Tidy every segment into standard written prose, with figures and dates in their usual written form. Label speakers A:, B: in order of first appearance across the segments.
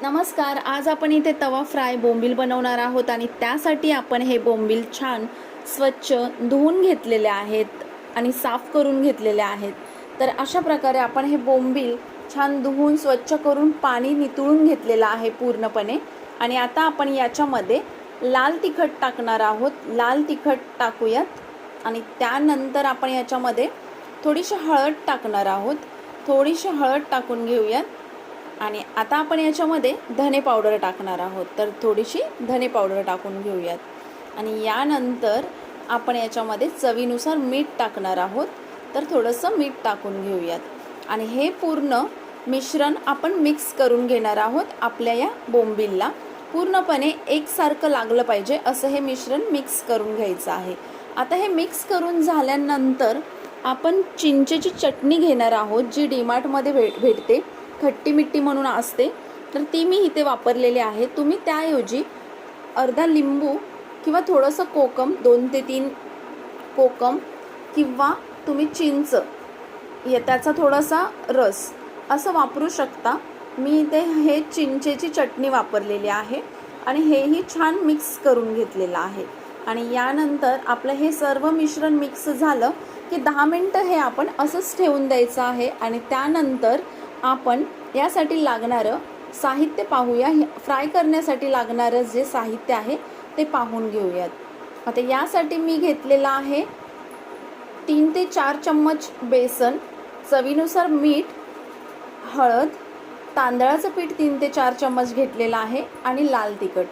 A: नमस्कार. आज आपण इथे तवा फ्राय बोंबील बनवणार आहोत आणि त्यासाठी आपण हे बोंबील छान स्वच्छ धुवून घेतलेले आहेत आणि साफ करून घेतलेले आहेत. तर अशा प्रकारे आपण हे बोंबील छान धुवून स्वच्छ करून पाणी नितळून घेतलेलं आहे पूर्णपणे. आणि आता आपण याच्यामध्ये लाल तिखट टाकणार आहोत. लाल तिखट टाकूयात आणि त्यानंतर आपण याच्यामध्ये थोडीशी हळद टाकणार आहोत. थोडीशी हळद टाकून घेऊयात. आणि आता आपण याच्यामध्ये धने पावडर टाकणार आहोत. तर थोडीशी धने पावडर टाकून घेऊयात आणि यानंतर आपण याच्यामध्ये चवीनुसार मीठ टाकणार आहोत. तर थोडंसं मीठ टाकून घेऊयात आणि हे पूर्ण मिश्रण आपण मिक्स करून घेणार आहोत. आपल्या या बोंबीलला पूर्णपणे एकसारखं लागलं पाहिजे असं हे मिश्रण मिक्स करून घ्यायचं आहे. आता हे मिक्स करून झाल्यानंतर आपण चिंचेची चटणी घेणार आहोत, जी डीमार्टमध्ये भेटते, खट्टी मिट्टी म्हणून असते. तर ती मी इथे वापरलेली आहे. तुम्ही त्याऐवजी अर्धा लिंबू किंवा थोडंसं कोकम, 2 ते 3 कोकम किंवा तुम्ही चिंच त्याचा थोडासा रस असं वापरू शकता. मी इथे हे चिंचेची चटणी वापरलेली आहे आणि हेही छान मिक्स करून घेतलेलं आहे. आणि यानंतर आपलं हे सर्व मिश्रण मिक्स झालं की 10 मिनटं हे आपण असंच ठेवून द्यायचं आहे. आणि त्यानंतर आपण यासाठी लागणारं साहित्य पाहूया. फ्राय करण्यासाठी लागणारं जे साहित्य आहे ते पाहून घेऊयात. आता यासाठी मी घेतलेलं आहे 3 ते 4 चम्मच बेसन, चवीनुसार मीठ, हळद, तांदळाचं पीठ 3 ते 4 चम्मच घेतलेलं आहे आणि लाल तिखट.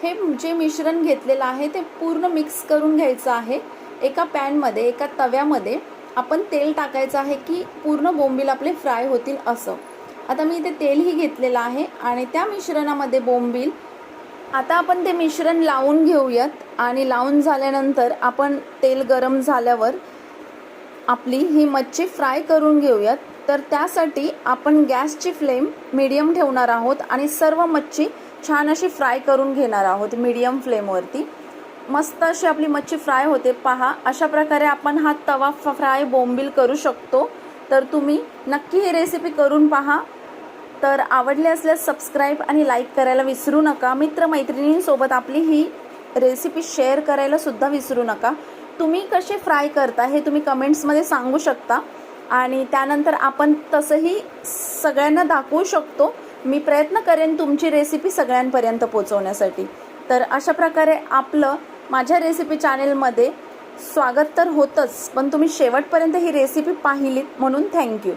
A: हे जे मिश्रण घेतलेलं आहे ते पूर्ण मिक्स करून घ्यायचं आहे. एका पॅनमध्ये, एका तव्यामध्ये आपण तेल टाकायचं आहे की पूर्ण बोंबील आपले फ्राय होतील असं. आता मी इथे तेलही घेतलेलं आहे आणि त्या मिश्रणामध्ये बोंबील आता आपण ते मिश्रण लावून घेऊयात. आणि लावून झाल्यानंतर आपण तेल गरम झाल्यावर आपली ही मच्छी फ्राय करून घेऊयात. तर त्यासाठी आपण गॅसची फ्लेम मीडियम ठेवणार आहोत आणि सर्व मच्छी छान अशी फ्राय करून घेणार आहोत मीडियम फ्लेमवरती. मस्त अशी आपली मच्छी फ्राय होते. पहा, अशा प्रकारे आपण हा तवा फ्राय बोंबील करू शकतो. तर तुम्ही नक्की ही रेसिपी करून पहा. तर आवडले असल्यास सबस्क्राईब आणि लाईक करायला विसरू नका. मित्रमैत्रिणींसोबत आपली ही रेसिपी शेअर करायला सुद्धा विसरू नका. तुम्ही कसे फ्राय करता हे तुम्ही कमेंट्समध्ये सांगू शकता आणि त्यानंतर आपण तसंही सगळ्यांना दाखवू शकतो. मी प्रयत्न करेन तुमची रेसिपी सगळ्यांपर्यंत पोहोचवण्यासाठी. तर अशा प्रकारे आपलं माझ्या रेसिपी चॅनेलमध्ये स्वागत तर होतंच, पण तुम्ही शेवटपर्यंत ही रेसिपी पाहिलीत म्हणून थँक्यू.